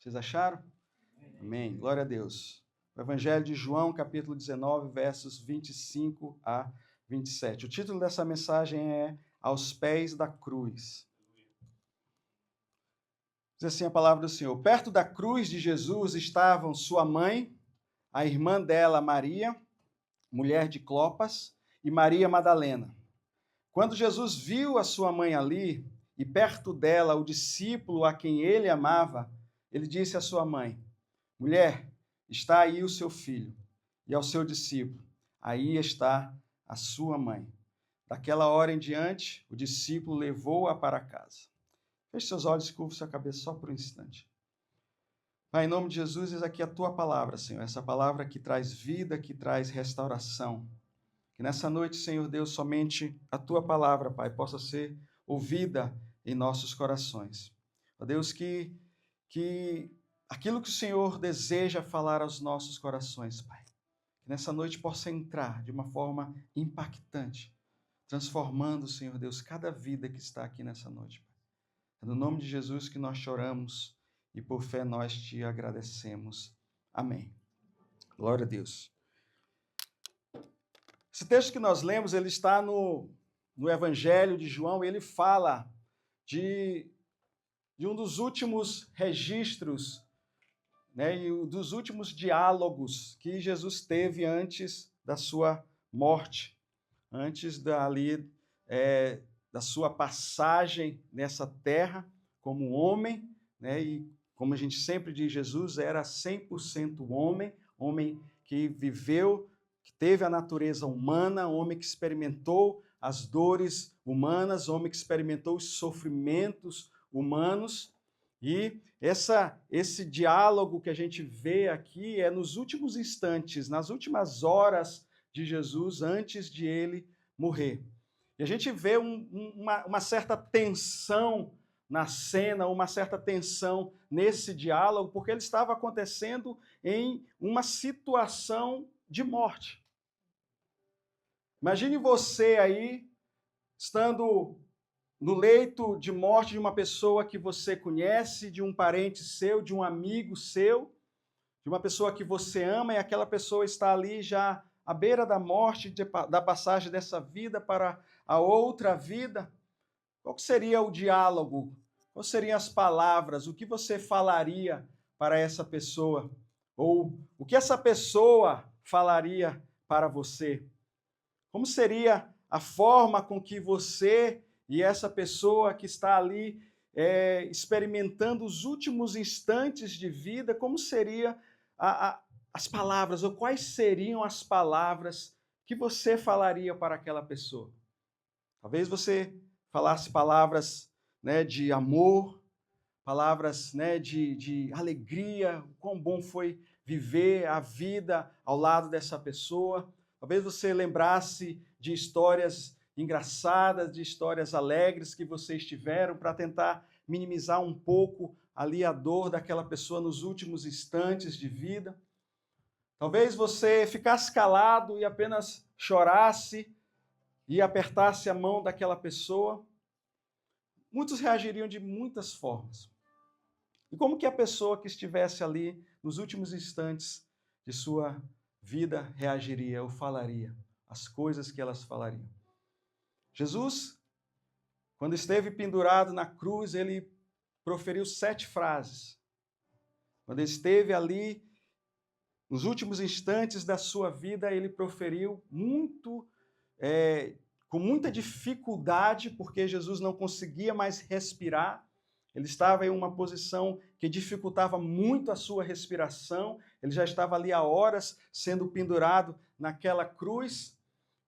Vocês acharam? Amém. Glória a Deus. O Evangelho de João, capítulo 19, versos 25 a 27. O título dessa mensagem é Aos Pés da Cruz. Diz assim a palavra do Senhor. Perto da cruz de Jesus estavam sua mãe, a irmã dela, Maria, mulher de Clopas, e Maria Madalena. Quando Jesus viu a sua mãe ali, e perto dela o discípulo a quem ele amava, ele disse à sua mãe: Mulher, está aí o seu filho. E ao seu discípulo: Aí está a sua mãe. Daquela hora em diante, o discípulo levou-a para casa. Feche seus olhos e curva sua cabeça só por um instante. Pai, em nome de Jesus, eis aqui a tua palavra, Senhor. Essa palavra que traz vida, que traz restauração. Que nessa noite, Senhor Deus, somente a tua palavra, Pai, possa ser ouvida em nossos corações. Ó Deus, que aquilo que o Senhor deseja falar aos nossos corações, Pai, que nessa noite possa entrar de uma forma impactante, transformando, Senhor Deus, cada vida que está aqui nessa noite, Pai. É no nome de Jesus que nós choramos e por fé nós te agradecemos. Amém. Glória a Deus. Esse texto que nós lemos, ele está no Evangelho de João, e ele fala de um dos últimos registros, né, e dos últimos diálogos que Jesus teve antes da sua morte, antes da sua passagem nessa terra como homem, né, e como a gente sempre diz, Jesus era 100% homem que viveu, que teve a natureza humana, homem que experimentou as dores humanas, homem que experimentou os sofrimentos humanos. E esse diálogo que a gente vê aqui é nos últimos instantes, nas últimas horas de Jesus, antes de ele morrer. E a gente vê uma certa tensão na cena, uma certa tensão nesse diálogo, porque ele estava acontecendo em uma situação de morte. Imagine você aí, estando no leito de morte de uma pessoa que você conhece, de um parente seu, de um amigo seu, de uma pessoa que você ama, e aquela pessoa está ali já à beira da morte, da passagem dessa vida para a outra vida. Qual seria o diálogo? Quais seriam as palavras? O que você falaria para essa pessoa? Ou o que essa pessoa falaria para você? Como seria a forma com que você e essa pessoa que está ali experimentando os últimos instantes de vida, como seriam as palavras, ou quais seriam as palavras que você falaria para aquela pessoa? Talvez você falasse palavras, né, de amor, palavras, né, de alegria, o quão bom foi viver a vida ao lado dessa pessoa. Talvez você lembrasse de histórias engraçadas, de histórias alegres que vocês tiveram para tentar minimizar um pouco ali a dor daquela pessoa nos últimos instantes de vida. Talvez você ficasse calado e apenas chorasse e apertasse a mão daquela pessoa. Muitos reagiriam de muitas formas. E como que a pessoa que estivesse ali nos últimos instantes de sua vida reagiria ou falaria? As coisas que elas falariam. Jesus, quando esteve pendurado na cruz, ele proferiu 7 frases. Quando ele esteve ali, nos últimos instantes da sua vida, ele proferiu com muita dificuldade, porque Jesus não conseguia mais respirar. Ele estava em uma posição que dificultava muito a sua respiração. Ele já estava ali há horas sendo pendurado naquela cruz.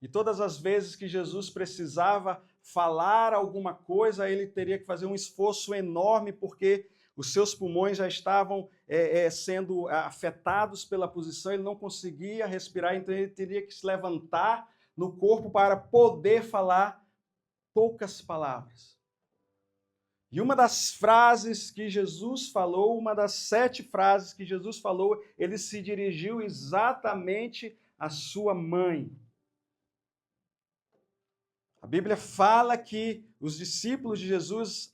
E todas as vezes que Jesus precisava falar alguma coisa, ele teria que fazer um esforço enorme, porque os seus pulmões já estavam sendo afetados pela posição, ele não conseguia respirar, então ele teria que se levantar no corpo para poder falar poucas palavras. E uma das frases que Jesus falou, uma das 7 frases que Jesus falou, ele se dirigiu exatamente à sua mãe. A Bíblia fala que os discípulos de Jesus,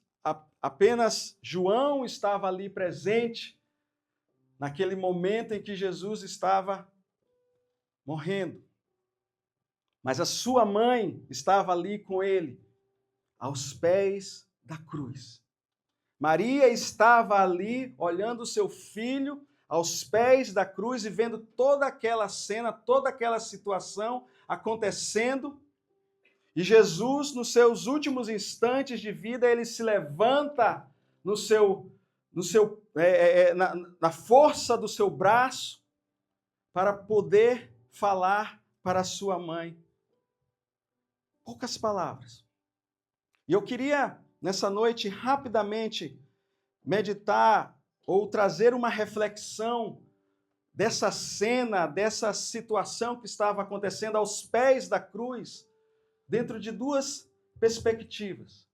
apenas João estava ali presente, naquele momento em que Jesus estava morrendo. Mas a sua mãe estava ali com ele, aos pés da cruz. Maria estava ali olhando o seu filho aos pés da cruz e vendo toda aquela cena, toda aquela situação acontecendo. E Jesus, nos seus últimos instantes de vida, ele se levanta na força do seu braço para poder falar para a sua mãe. Poucas palavras. E eu queria, nessa noite, rapidamente meditar ou trazer uma reflexão dessa cena, dessa situação que estava acontecendo aos pés da cruz, dentro de duas perspectivas.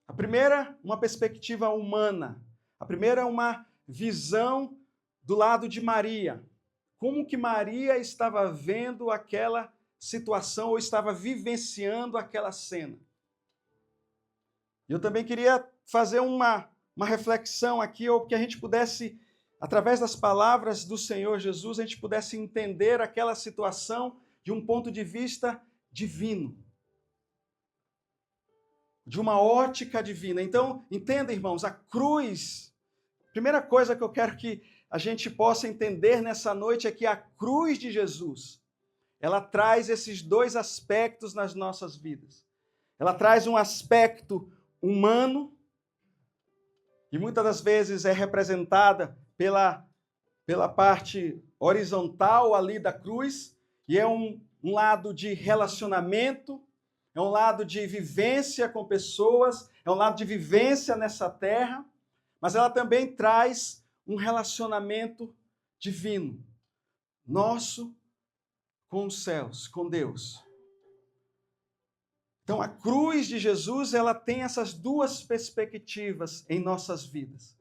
A primeira, uma perspectiva humana. A primeira é uma visão do lado de Maria. Como que Maria estava vendo aquela situação ou estava vivenciando aquela cena. Eu também queria fazer uma reflexão aqui, ou que a gente pudesse, através das palavras do Senhor Jesus, a gente pudesse entender aquela situação de um ponto de vista divino, de uma ótica divina. Então, entenda, irmãos, a cruz, primeira coisa que eu quero que a gente possa entender nessa noite é que a cruz de Jesus, ela traz esses dois aspectos nas nossas vidas. Ela traz um aspecto humano, e muitas das vezes é representada pela parte horizontal ali da cruz, e é um lado de relacionamento, é um lado de vivência com pessoas, é um lado de vivência nessa terra, mas ela também traz um relacionamento divino, nosso com os céus, com Deus. Então, a cruz de Jesus, ela tem essas duas perspectivas em nossas vidas.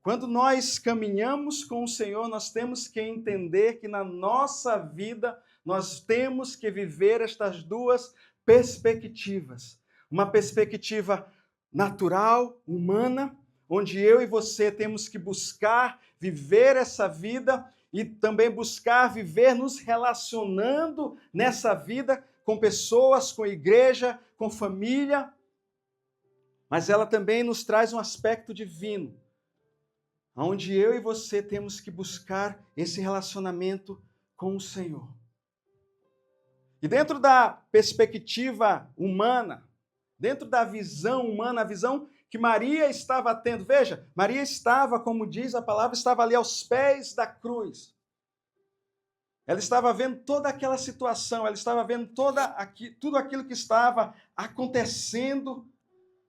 Quando nós caminhamos com o Senhor, nós temos que entender que na nossa vida nós temos que viver estas duas perspectivas. Uma perspectiva natural, humana, onde eu e você temos que buscar viver essa vida e também buscar viver nos relacionando nessa vida com pessoas, com igreja, com família. Mas ela também nos traz um aspecto divino, onde eu e você temos que buscar esse relacionamento com o Senhor. E dentro da perspectiva humana, dentro da visão humana, a visão que Maria estava tendo. Veja, Maria estava, como diz a palavra, estava ali aos pés da cruz. Ela estava vendo toda aquela situação, ela estava vendo tudo aquilo que estava acontecendo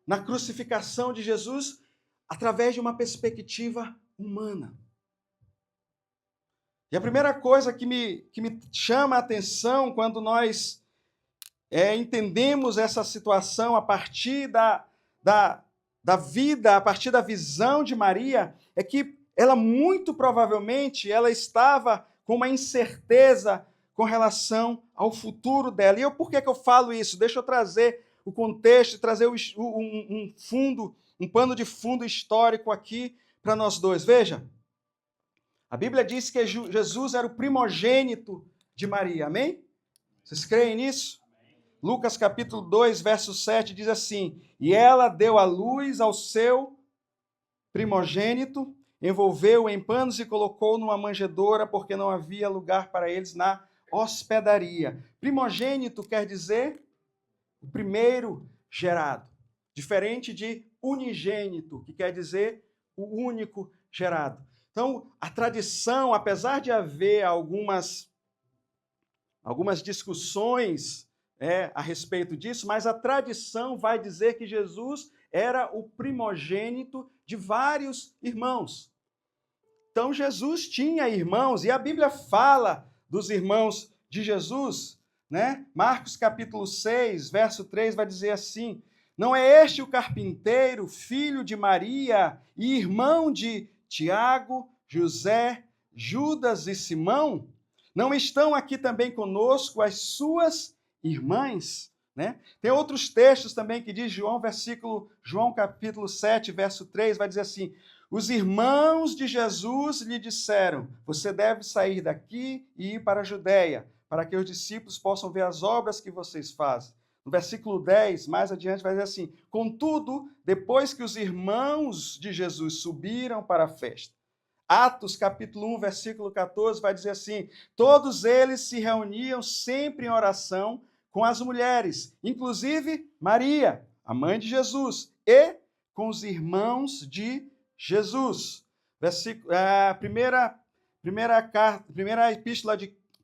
na crucificação de Jesus através de uma perspectiva humana. E a primeira coisa que me chama a atenção quando nós entendemos essa situação a partir da vida, a partir da visão de Maria, é que ela muito provavelmente ela estava com uma incerteza com relação ao futuro dela. E por que eu falo isso? Deixa eu trazer o contexto, trazer um pano de fundo histórico aqui para nós dois. Veja, a Bíblia diz que Jesus era o primogênito de Maria, amém? Vocês creem nisso? Lucas capítulo 2, verso 7 diz assim: e ela deu à luz ao seu primogênito, envolveu-o em panos e colocou numa manjedoura, porque não havia lugar para eles na hospedaria. Primogênito quer dizer o primeiro gerado, diferente de unigênito, que quer dizer o único gerado. Então, a tradição, apesar de haver algumas discussões a respeito disso, mas a tradição vai dizer que Jesus era o primogênito de vários irmãos. Então, Jesus tinha irmãos, e a Bíblia fala dos irmãos de Jesus, né? Marcos capítulo 6, verso 3 vai dizer assim: não é este o carpinteiro, filho de Maria e irmão de Tiago, José, Judas e Simão? Não estão aqui também conosco as suas irmãs? Né? Tem outros textos também que diz João capítulo 7, verso 3, vai dizer assim: os irmãos de Jesus lhe disseram: você deve sair daqui e ir para a Judéia, para que os discípulos possam ver as obras que vocês fazem. No versículo 10, mais adiante, vai dizer assim: contudo, depois que os irmãos de Jesus subiram para a festa, Atos capítulo 1, versículo 14, vai dizer assim: todos eles se reuniam sempre em oração com as mulheres, inclusive Maria, a mãe de Jesus, e com os irmãos de Jesus.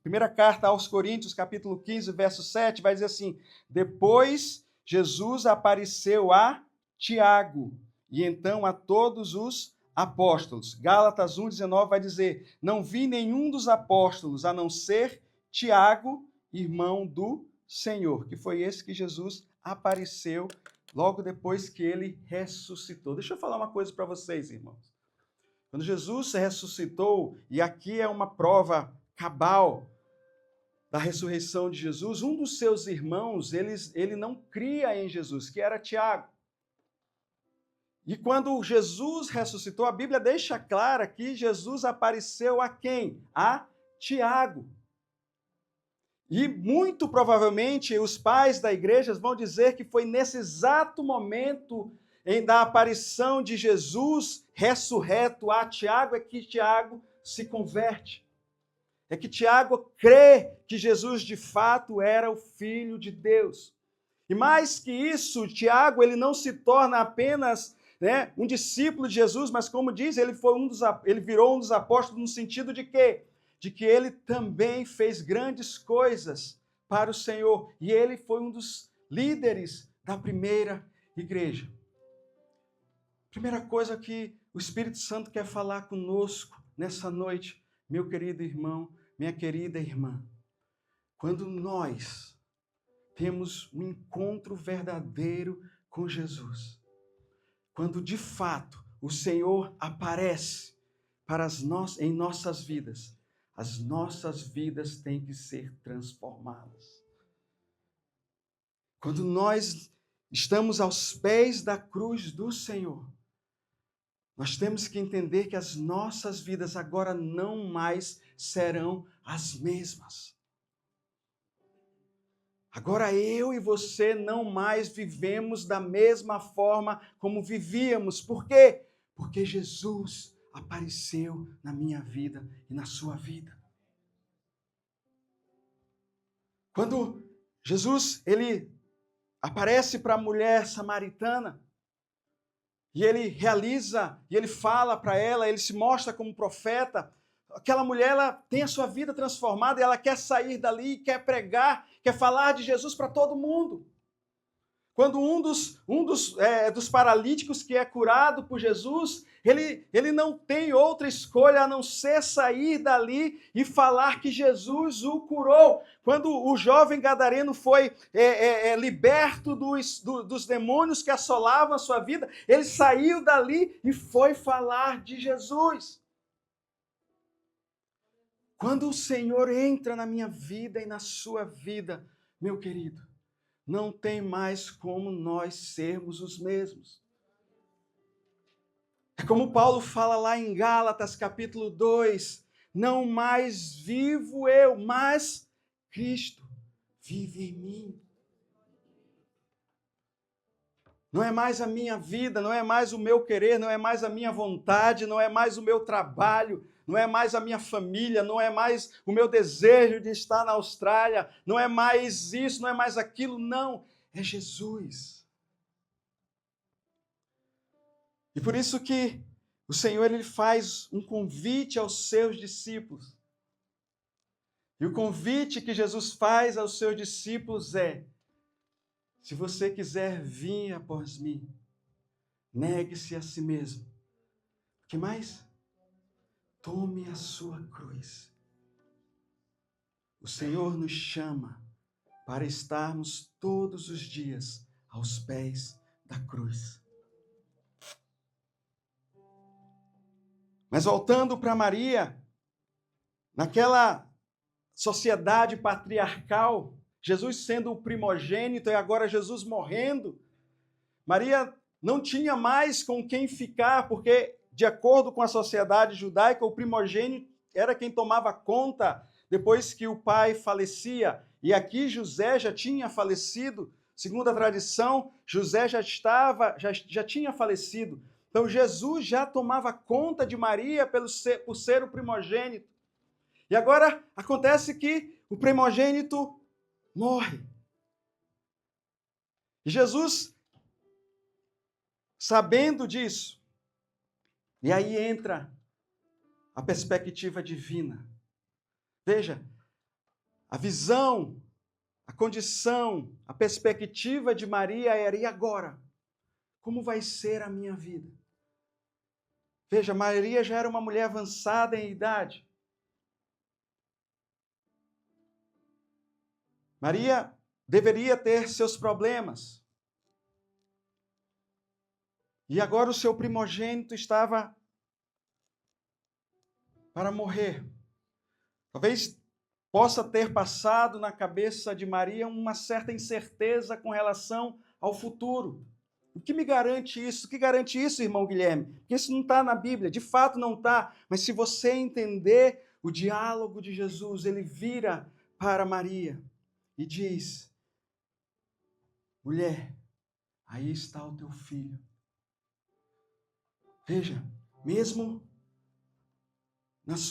Primeira carta aos Coríntios, capítulo 15, verso 7, vai dizer assim: depois Jesus apareceu a Tiago, e então a todos os apóstolos. Gálatas 1,19 vai dizer: não vi nenhum dos apóstolos, a não ser Tiago, irmão do Senhor, que foi esse que Jesus apareceu logo depois que ele ressuscitou. Deixa eu falar uma coisa para vocês, irmãos. Quando Jesus ressuscitou, e aqui é uma prova cabal da ressurreição de Jesus, um dos seus irmãos, ele não cria em Jesus, que era Tiago. E quando Jesus ressuscitou, a Bíblia deixa clara que Jesus apareceu a quem? A Tiago. E muito provavelmente os pais da igreja vão dizer que foi nesse exato momento da aparição de Jesus ressurreto a Tiago, é que Tiago se converte. É que Tiago crê que Jesus de fato era o Filho de Deus. E mais que isso, Tiago ele não se torna apenas um discípulo de Jesus, mas como diz, ele virou um dos apóstolos no sentido de quê? De que ele também fez grandes coisas para o Senhor. E ele foi um dos líderes da primeira igreja. Primeira coisa que o Espírito Santo quer falar conosco nessa noite, meu querido irmão, minha querida irmã. Quando nós temos um encontro verdadeiro com Jesus, quando de fato o Senhor aparece em nossas vidas, as nossas vidas têm que ser transformadas. Quando nós estamos aos pés da cruz do Senhor, nós temos que entender que as nossas vidas agora não mais serão as mesmas. Agora eu e você não mais vivemos da mesma forma como vivíamos. Por quê? Porque Jesus apareceu na minha vida e na sua vida. Quando Jesus ele aparece para a mulher samaritana, e ele fala para ela, ele se mostra como profeta, aquela mulher ela tem a sua vida transformada e ela quer sair dali, quer pregar, quer falar de Jesus para todo mundo. Quando um dos paralíticos que é curado por Jesus, ele não tem outra escolha a não ser sair dali e falar que Jesus o curou. Quando o jovem gadareno foi liberto dos demônios que assolavam a sua vida, ele saiu dali e foi falar de Jesus. Quando o Senhor entra na minha vida e na sua vida, meu querido, não tem mais como nós sermos os mesmos. É como Paulo fala lá em Gálatas, capítulo 2, não mais vivo eu, mas Cristo vive em mim. Não é mais a minha vida, não é mais o meu querer, não é mais a minha vontade, não é mais o meu trabalho, não é mais a minha família, não é mais o meu desejo de estar na Austrália, não é mais isso, não é mais aquilo, não, é Jesus. E por isso que o Senhor ele faz um convite aos seus discípulos. E o convite que Jesus faz aos seus discípulos é: se você quiser vir após mim, negue-se a si mesmo. O que mais? Tome a sua cruz. O Senhor nos chama para estarmos todos os dias aos pés da cruz. Mas voltando para Maria, naquela sociedade patriarcal, Jesus sendo o primogênito e agora Jesus morrendo, Maria não tinha mais com quem ficar, porque de acordo com a sociedade judaica, o primogênito era quem tomava conta depois que o pai falecia. E aqui José já tinha falecido. Segundo a tradição, José já tinha falecido. Então Jesus já tomava conta de Maria por ser o primogênito. E agora acontece que o primogênito morre. E Jesus, sabendo disso, e aí entra a perspectiva divina. Veja, a visão, a condição, a perspectiva de Maria era: e agora? Como vai ser a minha vida? Veja, Maria já era uma mulher avançada em idade. Maria deveria ter seus problemas. E agora o seu primogênito estava para morrer. Talvez possa ter passado na cabeça de Maria uma certa incerteza com relação ao futuro. O que me garante isso? O que garante isso, irmão Guilherme? Porque isso não está na Bíblia, de fato não está. Mas se você entender o diálogo de Jesus, ele vira para Maria e diz: mulher, aí está o teu filho. Veja, mesmo nos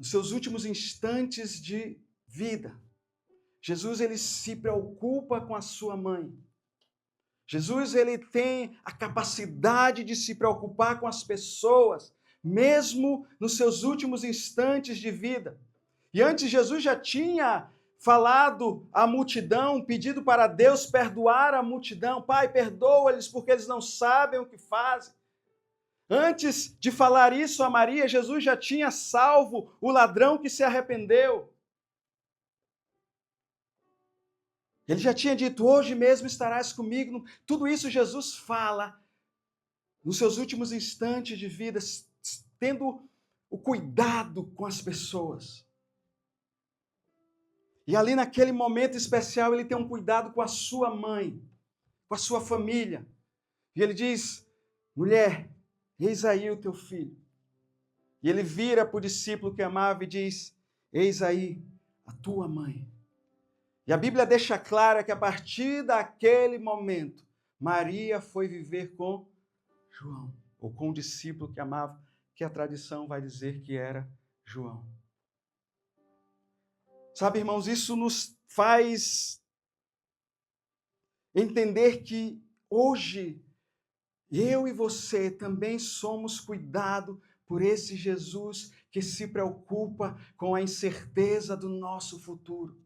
seus últimos instantes de vida, Jesus ele se preocupa com a sua mãe. Jesus ele tem a capacidade de se preocupar com as pessoas, mesmo nos seus últimos instantes de vida. E antes Jesus já tinha falado à multidão, pedido para Deus perdoar a multidão. Pai, perdoa-lhes porque eles não sabem o que fazem. Antes de falar isso a Maria, Jesus já tinha salvo o ladrão que se arrependeu. Ele já tinha dito: hoje mesmo estarás comigo. Tudo isso Jesus fala nos seus últimos instantes de vida, tendo o cuidado com as pessoas. E ali naquele momento especial, ele tem um cuidado com a sua mãe, com a sua família. E ele diz: mulher, eis aí o teu filho. E ele vira para o discípulo que amava e diz: eis aí a tua mãe. E a Bíblia deixa clara que a partir daquele momento, Maria foi viver com João, ou com o discípulo que amava, que a tradição vai dizer que era João. Sabe, irmãos, isso nos faz entender que hoje eu e você também somos cuidados por esse Jesus que se preocupa com a incerteza do nosso futuro.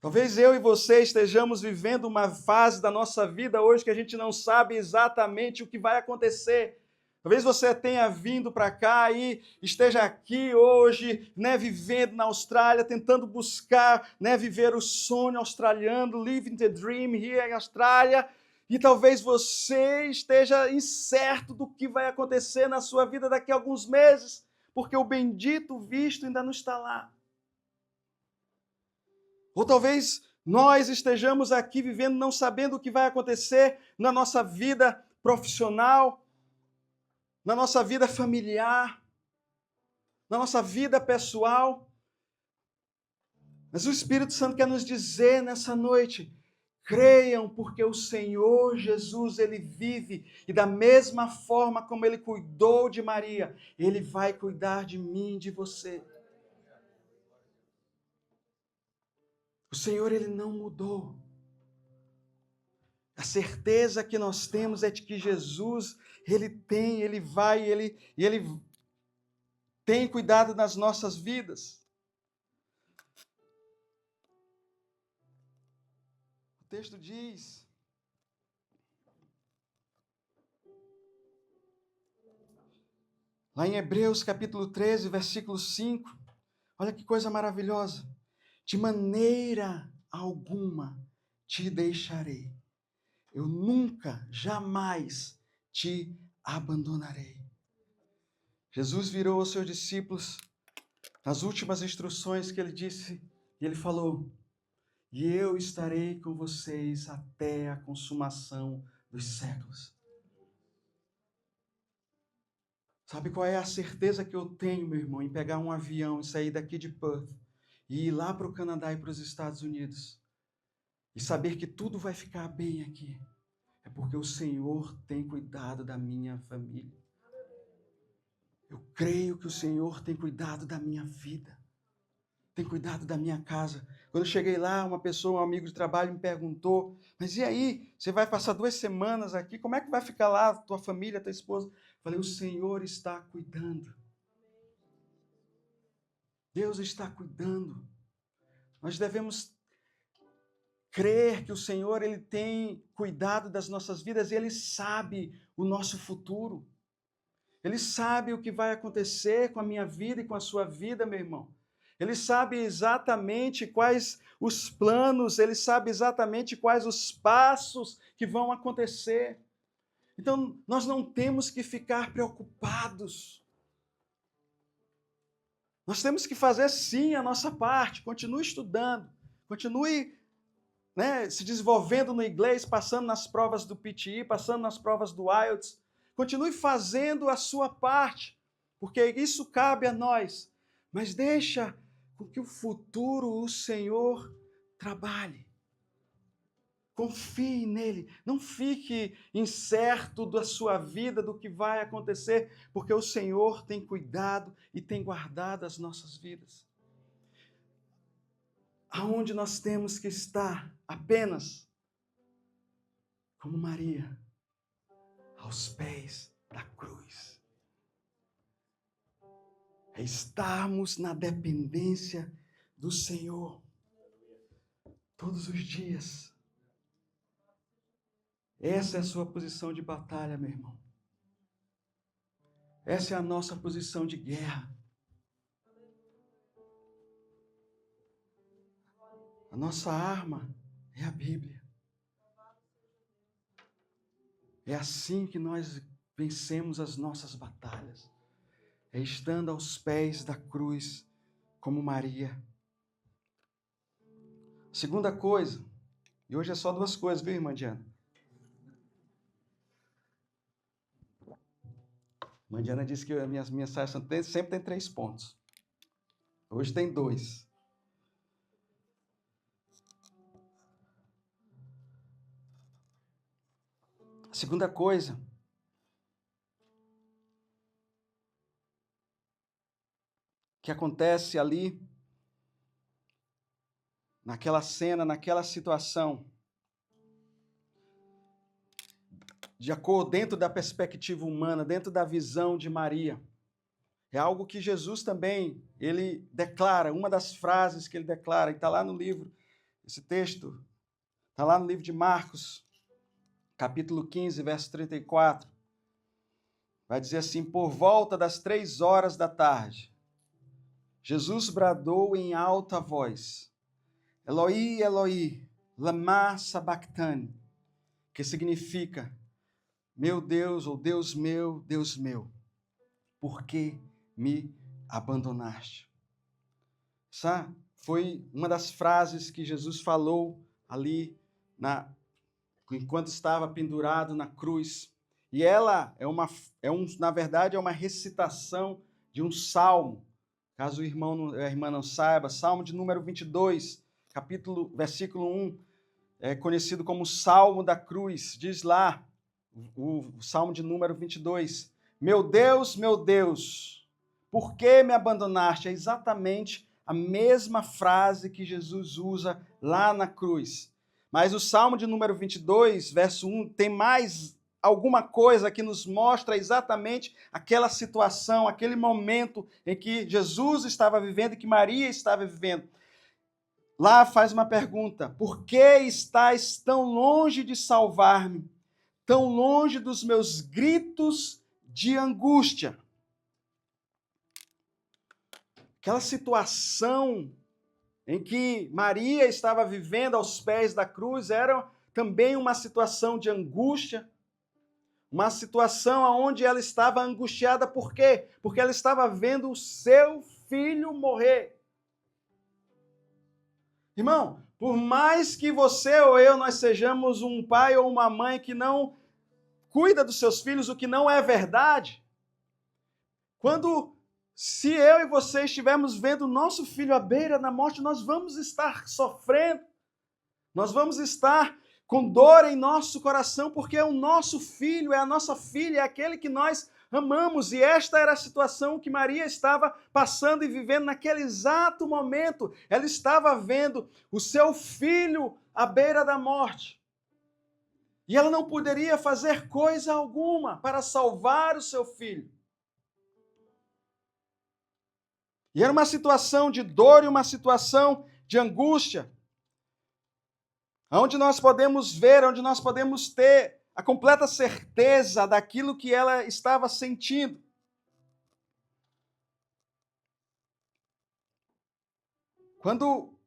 Talvez eu e você estejamos vivendo uma fase da nossa vida hoje que a gente não sabe exatamente o que vai acontecer. Talvez você tenha vindo para cá e esteja aqui hoje, vivendo na Austrália, tentando buscar, viver o sonho australiano, living the dream here em Austrália. E talvez você esteja incerto do que vai acontecer na sua vida daqui a alguns meses, porque o bendito visto ainda não está lá. Ou talvez nós estejamos aqui vivendo não sabendo o que vai acontecer na nossa vida profissional, na nossa vida familiar, na nossa vida pessoal. Mas o Espírito Santo quer nos dizer nessa noite: creiam, porque o Senhor Jesus, ele vive, e da mesma forma como ele cuidou de Maria, ele vai cuidar de mim e de você. O Senhor, ele não mudou. A certeza que nós temos é de que Jesus, ele tem cuidado das nossas vidas. O texto diz: lá em Hebreus capítulo 13, versículo 5, olha que coisa maravilhosa. De maneira alguma te deixarei. Eu nunca, jamais te abandonarei. Jesus virou aos seus discípulos nas últimas instruções que ele disse, e ele falou: e eu estarei com vocês até a consumação dos séculos. Sabe qual é a certeza que eu tenho, meu irmão, em pegar um avião e sair daqui de Perth e ir lá para o Canadá e para os Estados Unidos e saber que tudo vai ficar bem aqui? É porque o Senhor tem cuidado da minha família. Eu creio que o Senhor tem cuidado da minha vida, tem cuidado da minha casa. Quando eu cheguei lá, uma pessoa, um amigo de trabalho me perguntou, mas e aí, você vai passar 2 semanas aqui, como é que vai ficar lá tua família, tua esposa? Eu falei, o Senhor está cuidando. Deus está cuidando. Nós devemos crer que o Senhor, Ele tem cuidado das nossas vidas e Ele sabe o nosso futuro. Ele sabe o que vai acontecer com a minha vida e com a sua vida, meu irmão. Ele sabe exatamente quais os planos, ele sabe exatamente quais os passos que vão acontecer. Então, nós não temos que ficar preocupados. Nós temos que fazer, sim, a nossa parte. Continue estudando, continue se desenvolvendo no inglês, passando nas provas do PTE, passando nas provas do IELTS. Continue fazendo a sua parte, porque isso cabe a nós. Mas deixa com que o futuro o Senhor trabalhe. Confie nele. Não fique incerto da sua vida, do que vai acontecer, porque o Senhor tem cuidado e tem guardado as nossas vidas. Aonde nós temos que estar apenas como Maria, aos pés da cruz. É estarmos na dependência do Senhor todos os dias. Essa é a sua posição de batalha, meu irmão. Essa é a nossa posição de guerra. A nossa arma é a Bíblia. É assim que nós vencemos as nossas batalhas. É estando aos pés da cruz, como Maria. Segunda coisa, e hoje é só 2 coisas, viu, irmã Diana? Irmã Diana disse que as minhas mensagens sempre tem 3 pontos. Hoje tem 2. A segunda coisa que acontece ali, naquela cena, naquela situação, de acordo dentro da perspectiva humana, dentro da visão de Maria, é algo que Jesus também, ele declara, uma das frases que ele declara, e está lá no livro, esse texto, está lá no livro de Marcos, capítulo 15, verso 34, vai dizer assim, por volta das 3 horas da tarde, Jesus bradou em alta voz, Eloi, Eloi, lama sabachthani, que significa, meu Deus, ou Deus meu, por que me abandonaste? Essa foi uma das frases que Jesus falou ali, enquanto estava pendurado na cruz. E ela na verdade, é uma recitação de um salmo. Caso a irmã não saiba, Salmo de número 22, versículo 1, é conhecido como Salmo da Cruz. Diz lá, o Salmo de número 22, meu Deus, por que me abandonaste? É exatamente a mesma frase que Jesus usa lá na cruz. Mas o Salmo de número 22, verso 1, tem mais alguma coisa que nos mostra exatamente aquela situação, aquele momento em que Jesus estava vivendo e que Maria estava vivendo. Lá faz uma pergunta, por que estás tão longe de salvar-me? Tão longe dos meus gritos de angústia? Aquela situação em que Maria estava vivendo aos pés da cruz era também uma situação de angústia, uma situação onde ela estava angustiada. Por quê? Porque ela estava vendo o seu filho morrer. Irmão, por mais que você ou eu, nós sejamos um pai ou uma mãe que não cuida dos seus filhos, o que não é verdade, Se eu e você estivermos vendo o nosso filho à beira da morte, nós vamos estar sofrendo, nós vamos estar com dor em nosso coração, porque é o nosso filho, é a nossa filha, é aquele que nós amamos. E esta era a situação que Maria estava passando e vivendo naquele exato momento. Ela estava vendo o seu filho à beira da morte. E ela não poderia fazer coisa alguma para salvar o seu filho. E era uma situação de dor e uma situação de angústia, onde nós podemos ver, onde nós podemos ter a completa certeza daquilo que ela estava sentindo. Quando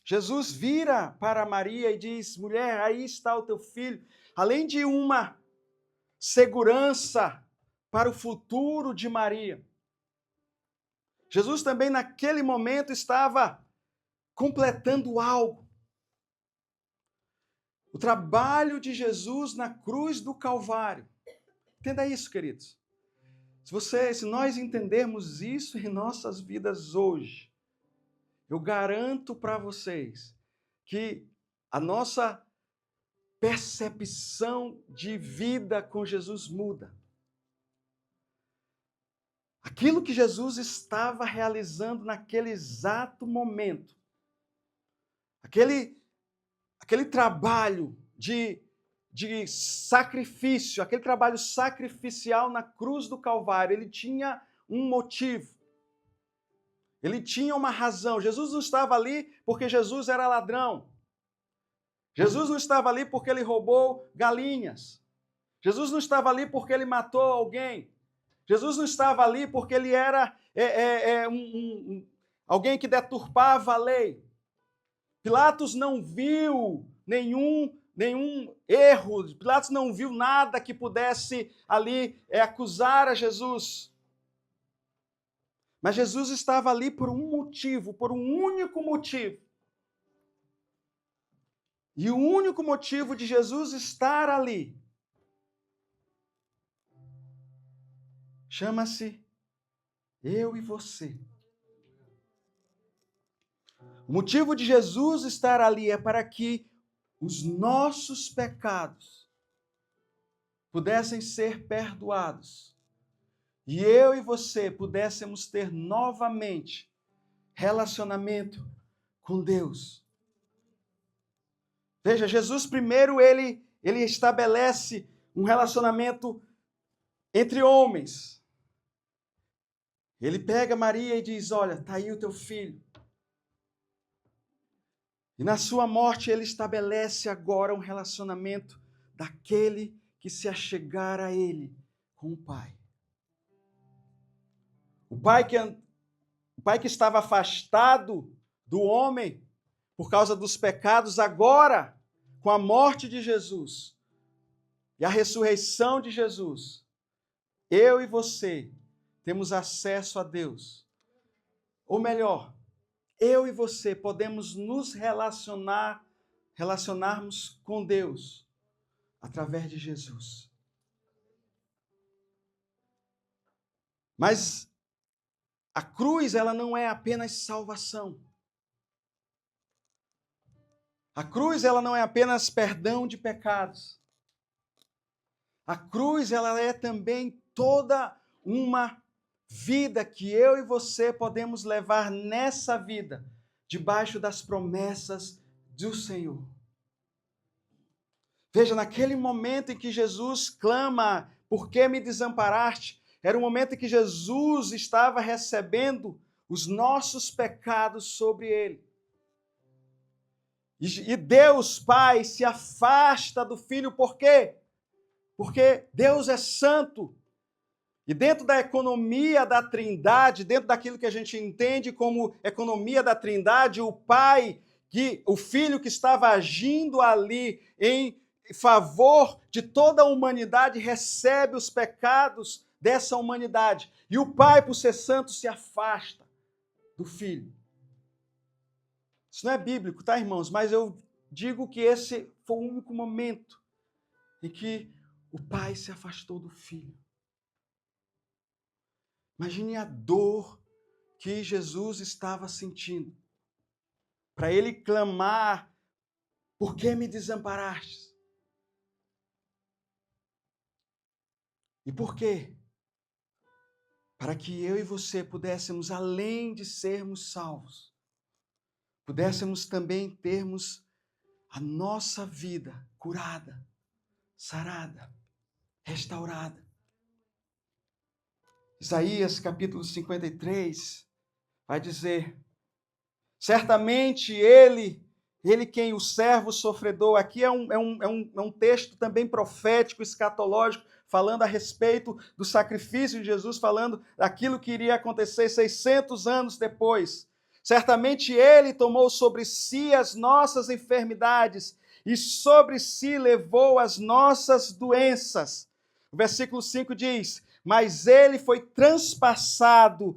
Jesus vira para Maria e diz: mulher, aí está o teu filho, além de uma segurança para o futuro de Maria, Jesus também naquele momento estava completando algo. O trabalho de Jesus na cruz do Calvário. Entenda isso, queridos. Se nós entendermos isso em nossas vidas hoje, eu garanto para vocês que a nossa percepção de vida com Jesus muda. Aquilo que Jesus estava realizando naquele exato momento, aquele trabalho de sacrifício, aquele trabalho sacrificial na cruz do Calvário, ele tinha um motivo. Ele tinha uma razão. Jesus não estava ali porque Jesus era ladrão. Jesus não estava ali porque ele roubou galinhas. Jesus não estava ali porque ele matou alguém. Jesus não estava ali porque ele era alguém que deturpava a lei. Pilatos não viu nenhum erro, Pilatos não viu nada que pudesse ali acusar a Jesus. Mas Jesus estava ali por um motivo, por um único motivo. E o único motivo de Jesus estar ali chama-se eu e você. O motivo de Jesus estar ali é para que os nossos pecados pudessem ser perdoados e eu e você pudéssemos ter novamente relacionamento com Deus. Veja, Jesus primeiro ele estabelece um relacionamento entre homens. Ele pega Maria e diz: olha, está aí o teu filho. E na sua morte ele estabelece agora um relacionamento daquele que se achegar a ele com o Pai. O pai que estava afastado do homem por causa dos pecados, agora, com a morte de Jesus e a ressurreição de Jesus, eu e você temos acesso a Deus. Ou melhor, eu e você podemos nos relacionarmos com Deus através de Jesus. Mas a cruz, ela não é apenas salvação. A cruz, ela não é apenas perdão de pecados. A cruz, ela é também toda uma vida que eu e você podemos levar nessa vida, debaixo das promessas do Senhor. Veja, naquele momento em que Jesus clama, por que me desamparaste? Era o momento em que Jesus estava recebendo os nossos pecados sobre ele. E Deus, Pai, se afasta do Filho, por quê? Porque Deus é santo. E dentro da economia da Trindade, dentro daquilo que a gente entende como economia da Trindade, o Pai, o Filho que estava agindo ali em favor de toda a humanidade, recebe os pecados dessa humanidade. E o Pai, por ser santo, se afasta do Filho. Isso não é bíblico, tá, irmãos? Mas eu digo que esse foi o único momento em que o Pai se afastou do Filho. Imagine a dor que Jesus estava sentindo. Para ele clamar, por que me desamparaste? E por quê? Para que eu e você pudéssemos, além de sermos salvos, pudéssemos também termos a nossa vida curada, sarada, restaurada. Isaías capítulo 53 vai dizer: certamente ele quem o servo sofredor, aqui é um texto também profético, escatológico, falando a respeito do sacrifício de Jesus, falando daquilo que iria acontecer 600 anos depois. Certamente ele tomou sobre si as nossas enfermidades e sobre si levou as nossas doenças. O versículo 5 diz: mas ele foi transpassado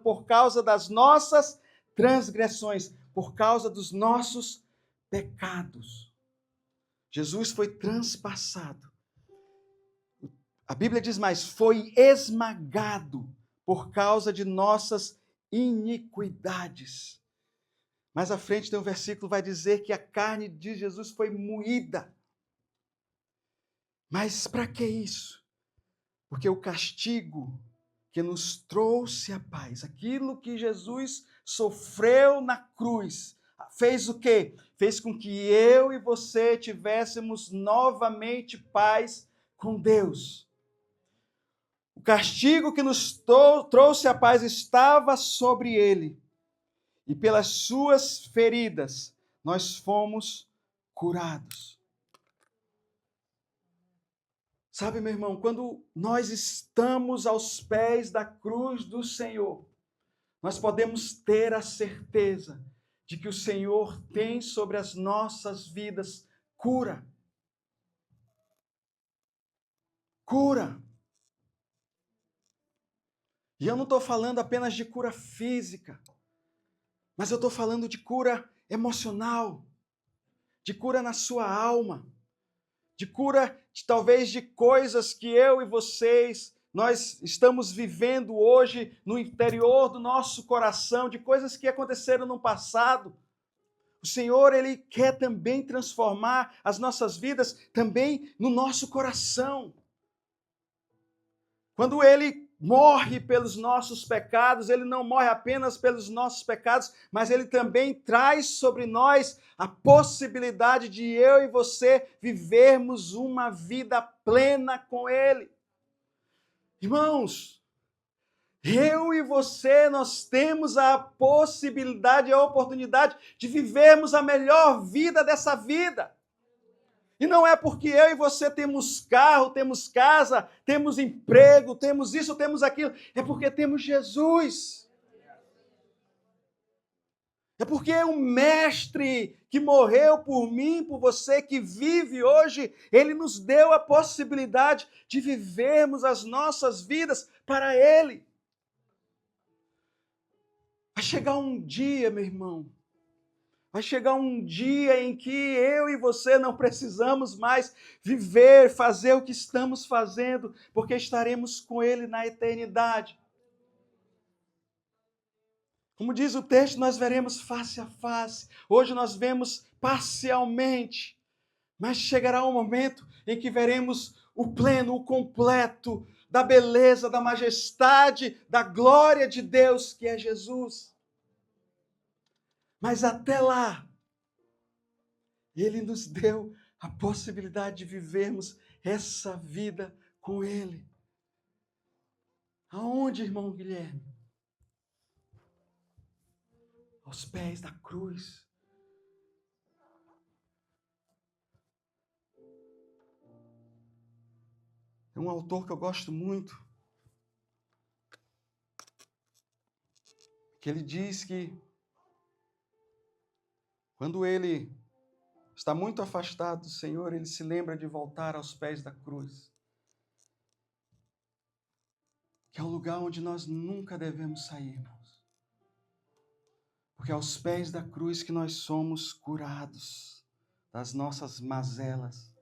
por causa das nossas transgressões, por causa dos nossos pecados. Jesus foi transpassado. A Bíblia diz mais, foi esmagado por causa de nossas iniquidades. Mais à frente tem um versículo que vai dizer que a carne de Jesus foi moída. Mas para que isso? Porque o castigo que nos trouxe a paz, aquilo que Jesus sofreu na cruz, fez o quê? Fez com que eu e você tivéssemos novamente paz com Deus. O castigo que nos trouxe a paz estava sobre ele, e pelas suas feridas nós fomos curados. Sabe, meu irmão, quando nós estamos aos pés da cruz do Senhor, nós podemos ter a certeza de que o Senhor tem sobre as nossas vidas cura. Cura. E eu não estou falando apenas de cura física, mas eu estou falando de cura emocional, de cura na sua alma, de cura talvez de coisas que eu e vocês, nós estamos vivendo hoje no interior do nosso coração, de coisas que aconteceram no passado. O Senhor, Ele quer também transformar as nossas vidas também no nosso coração. Quando Ele morre pelos nossos pecados, Ele não morre apenas pelos nossos pecados, mas Ele também traz sobre nós a possibilidade de eu e você vivermos uma vida plena com Ele. Irmãos, eu e você, nós temos a possibilidade, a oportunidade de vivermos a melhor vida dessa vida. E não é porque eu e você temos carro, temos casa, temos emprego, temos isso, temos aquilo. É porque temos Jesus. É porque o Mestre que morreu por mim, por você, que vive hoje, Ele nos deu a possibilidade de vivermos as nossas vidas para Ele. Vai chegar um dia, meu irmão, vai chegar um dia em que eu e você não precisamos mais viver, fazer o que estamos fazendo, porque estaremos com Ele na eternidade. Como diz o texto, nós veremos face a face. Hoje nós vemos parcialmente, mas chegará um momento em que veremos o pleno, o completo da beleza, da majestade, da glória de Deus, que é Jesus. Mas até lá, Ele nos deu a possibilidade de vivermos essa vida com Ele. Aonde, irmão Guilherme? Aos pés da cruz. É um autor que eu gosto muito, que ele diz que quando ele está muito afastado do Senhor, ele se lembra de voltar aos pés da cruz, que é um lugar onde nós nunca devemos sair, irmãos. Porque é aos pés da cruz que nós somos curados das nossas mazelas.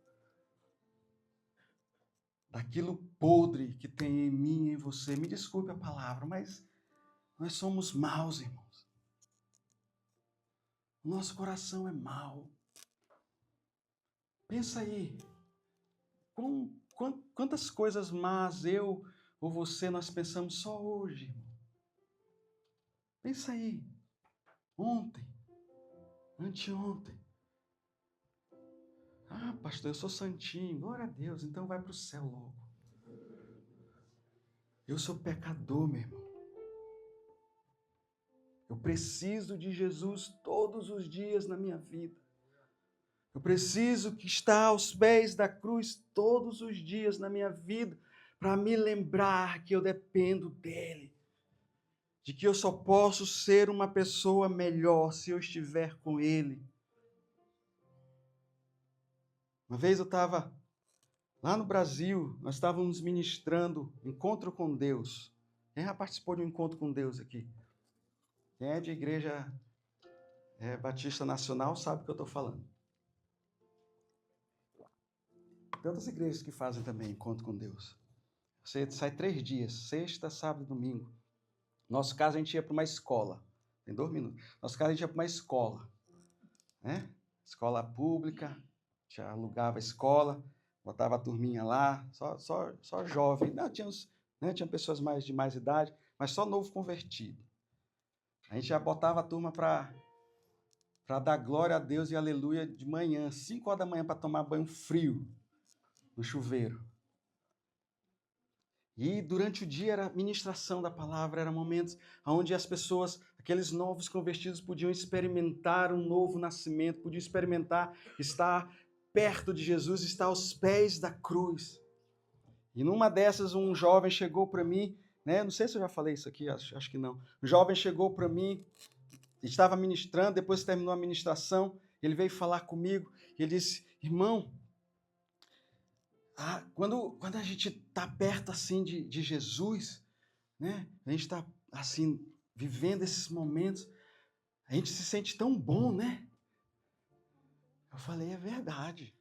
daquilo podre que tem em mim e em você. Me desculpe a palavra, mas nós somos maus, irmãos. Nosso coração é mau. Pensa aí, quantas coisas más eu ou você nós pensamos só hoje, irmão. Pensa aí, ontem, anteontem. Ah, pastor, eu sou santinho, glória a Deus, então vai para o céu logo. Eu sou pecador, meu irmão. Eu preciso de Jesus todos os dias na minha vida. Eu preciso que estar aos pés da cruz todos os dias na minha vida para me lembrar que eu dependo dele. De que eu só posso ser uma pessoa melhor se eu estiver com ele. Uma vez eu estava lá no Brasil, nós estávamos ministrando Encontro com Deus. Quem já participou de um encontro com Deus aqui? Quem é de igreja Batista Nacional sabe o que eu estou falando. Tem outras igrejas que fazem também encontro com Deus. Você sai 3 dias, sexta, sábado e domingo. No nosso caso, a gente ia para uma escola. Tem 2 minutos. No nosso caso, a gente ia para uma escola. Né? Escola pública, a gente alugava a escola, botava a turminha lá, só jovem. Não, tinha pessoas de mais idade, mas só novo convertido. A gente já botava a turma para dar glória a Deus e aleluia de manhã, 5 horas da manhã, para tomar banho frio no chuveiro. E durante o dia era ministração da palavra, eram momentos onde as pessoas, aqueles novos convertidos, podiam experimentar um novo nascimento, podiam experimentar estar perto de Jesus, estar aos pés da cruz. E numa dessas, um jovem chegou para mim, né? Não sei se eu já falei isso aqui, acho que não. Um jovem chegou para mim, estava ministrando, depois que terminou a ministração, ele veio falar comigo, e ele disse: irmão, quando a gente está perto assim de Jesus, né? A gente está assim vivendo esses momentos, a gente se sente tão bom, né? Eu falei, é verdade.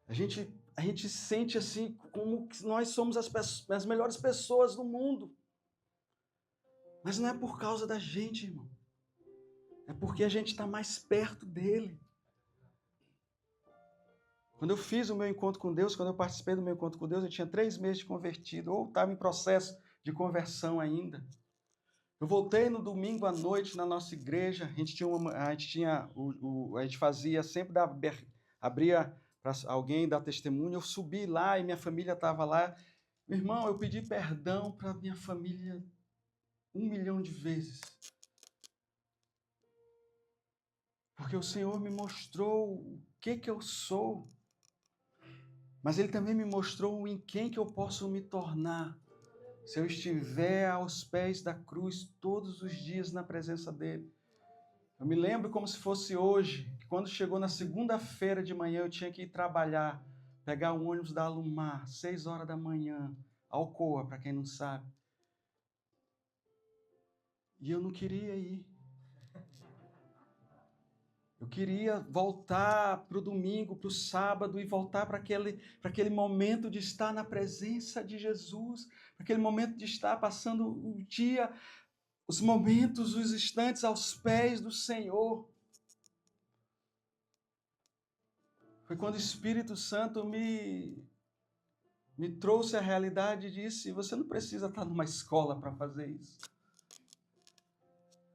A gente se sente assim como que nós somos as melhores pessoas do mundo. Mas não é por causa da gente, irmão. É porque a gente está mais perto dele. Quando eu fiz o meu encontro com Deus, quando eu participei do meu encontro com Deus, eu tinha 3 meses de convertido, ou estava em processo de conversão ainda. Eu voltei no domingo à noite na nossa igreja, a gente fazia sempre abria para alguém dar testemunho, eu subi lá e minha família estava lá. Meu irmão, eu pedi perdão para minha família 1 milhão de vezes. Porque o Senhor me mostrou o que eu sou. Mas Ele também me mostrou em quem que eu posso me tornar se eu estiver aos pés da cruz todos os dias na presença dEle. Eu me lembro como se fosse hoje, que quando chegou na segunda-feira de manhã, eu tinha que ir trabalhar, pegar um ônibus da Alumar, 6 horas da manhã, Alcoa, para quem não sabe. E eu não queria ir. Eu queria voltar para o domingo, para o sábado, e voltar para aquele momento de estar na presença de Jesus, para aquele momento de estar passando o dia, os momentos, os instantes aos pés do Senhor. Foi quando o Espírito Santo me trouxe a realidade e disse: você não precisa estar numa escola para fazer isso.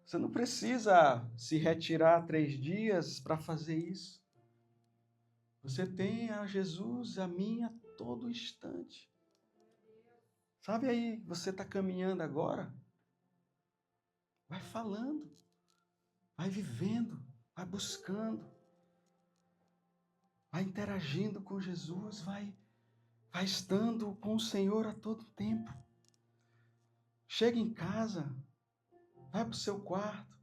Você não precisa se retirar 3 dias para fazer isso. Você tem a Jesus, a mim, a todo instante. Sabe aí, você está caminhando agora? Vai falando, vai vivendo, vai buscando, vai interagindo com Jesus, vai estando com o Senhor a todo tempo. Chega em casa, vai para o seu quarto.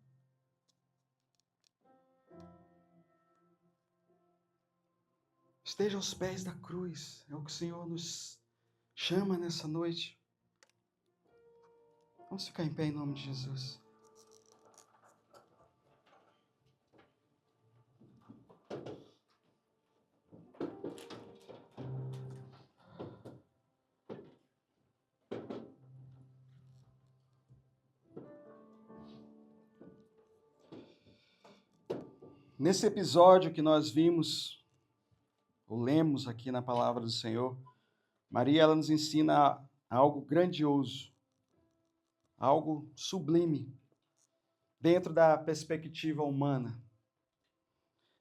Esteja aos pés da cruz, é o que o Senhor nos chama nessa noite. Vamos ficar em pé em nome de Jesus. Nesse episódio que nós vimos, ou lemos aqui na palavra do Senhor, Maria ela nos ensina algo grandioso, algo sublime, dentro da perspectiva humana.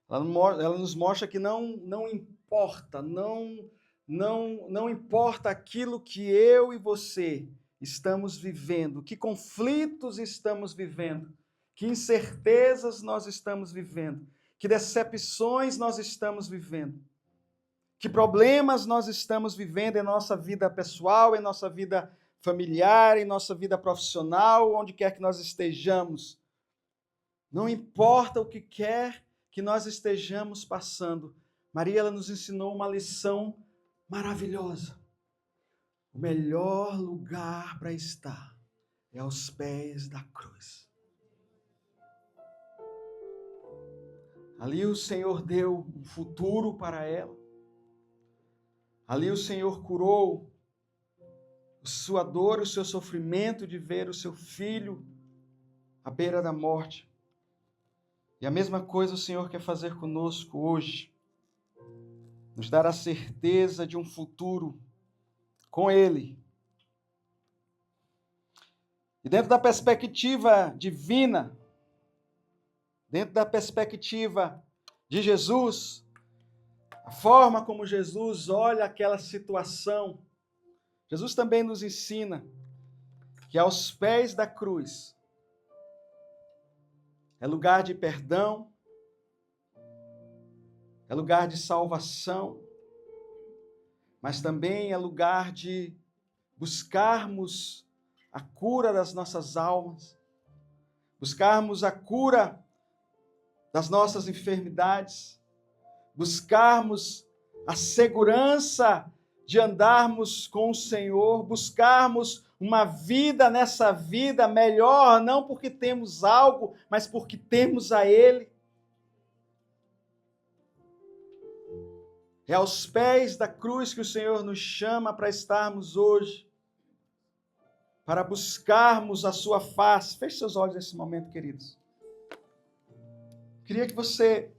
Ela nos mostra que não importa, não importa aquilo que eu e você estamos vivendo, que conflitos estamos vivendo, que incertezas nós estamos vivendo, que decepções nós estamos vivendo, que problemas nós estamos vivendo em nossa vida pessoal, em nossa vida familiar, em nossa vida profissional, onde quer que nós estejamos. Não importa o que quer que nós estejamos passando, Maria ela nos ensinou uma lição maravilhosa. O melhor lugar para estar é aos pés da cruz. Ali o Senhor deu um futuro para ela. Ali o Senhor curou a sua dor, o seu sofrimento de ver o seu filho à beira da morte. E a mesma coisa o Senhor quer fazer conosco hoje. Nos dar a certeza de um futuro com Ele. E dentro da perspectiva divina, dentro da perspectiva de Jesus, a forma como Jesus olha aquela situação, Jesus também nos ensina que aos pés da cruz é lugar de perdão, é lugar de salvação, mas também é lugar de buscarmos a cura das nossas almas, buscarmos a cura das nossas enfermidades, buscarmos a segurança de andarmos com o Senhor, buscarmos uma vida nessa vida melhor, não porque temos algo, mas porque temos a Ele. É aos pés da cruz que o Senhor nos chama para estarmos hoje, para buscarmos a sua face. Feche seus olhos nesse momento, queridos. Queria que você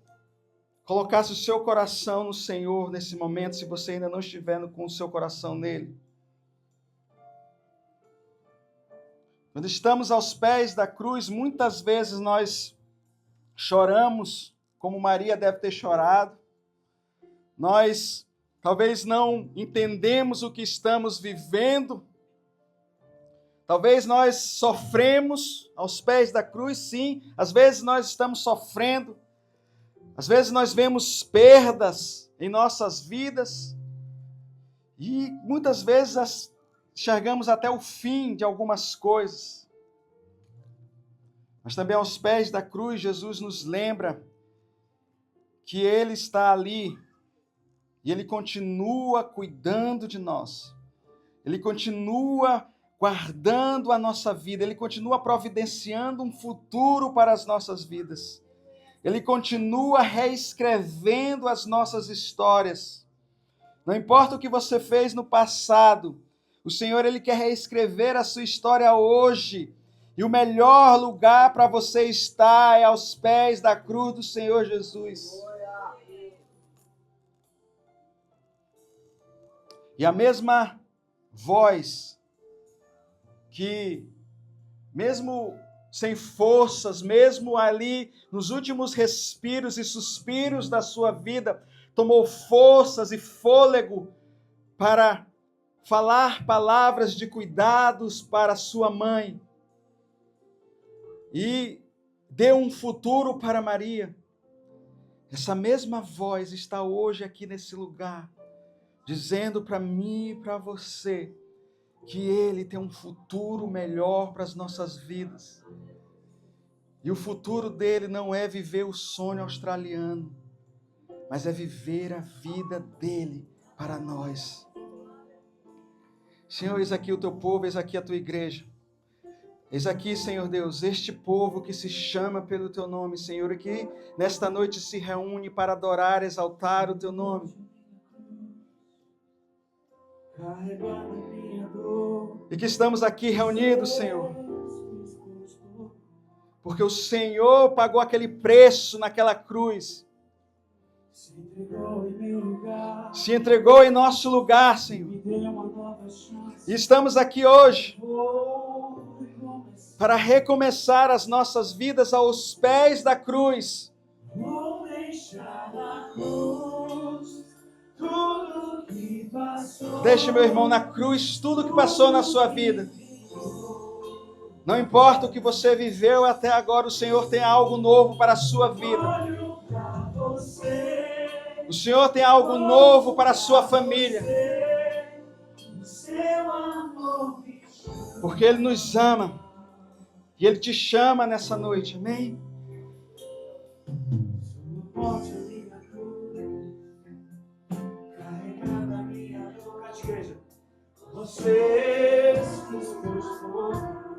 colocasse o seu coração no Senhor nesse momento, se você ainda não estiver com o seu coração nele. Quando estamos aos pés da cruz, muitas vezes nós choramos, como Maria deve ter chorado. Nós talvez não entendemos o que estamos vivendo. Talvez nós sofremos aos pés da cruz, sim. Às vezes nós estamos sofrendo. Às vezes nós vemos perdas em nossas vidas. E muitas vezes enxergamos até o fim de algumas coisas. Mas também aos pés da cruz, Jesus nos lembra que Ele está ali e Ele continua cuidando de nós. Ele continua guardando a nossa vida. Ele continua providenciando um futuro para as nossas vidas. Ele continua reescrevendo as nossas histórias. Não importa o que você fez no passado, o Senhor Ele quer reescrever a sua história hoje. E o melhor lugar para você estar é aos pés da cruz do Senhor Jesus. E a mesma voz que, mesmo sem forças, mesmo ali nos últimos respiros e suspiros da sua vida, tomou forças e fôlego para falar palavras de cuidados para sua mãe e deu um futuro para Maria. Essa mesma voz está hoje aqui nesse lugar, dizendo para mim e para você que Ele tem um futuro melhor para as nossas vidas. E o futuro dele não é viver o sonho australiano, mas é viver a vida dele para nós. Senhor, eis aqui o teu povo, eis aqui a tua igreja. Eis aqui, Senhor Deus, este povo que se chama pelo teu nome, Senhor, e que nesta noite se reúne para adorar, exaltar o teu nome. E que estamos aqui reunidos, Senhor, Porque o Senhor pagou aquele preço naquela cruz. Se entregou em meu lugar. Se entregou em nosso lugar, Senhor. Me deu uma nova chance. E estamos aqui hoje Vou recomeçar. para recomeçar as nossas vidas aos pés da cruz. Vou deixar na cruz tudo que passou. Deixe, meu irmão, na cruz tudo que passou na sua vida. Não importa o que você viveu até agora, o Senhor tem algo novo para a sua vida. Olho pra você. O Senhor tem algo novo para a sua família. O seu amor me chama. Porque Ele nos ama. E Ele te chama nessa noite. Amém? Suporte a minha cruz. Carregando a minha dor. Cante, igreja. Você se esforçou.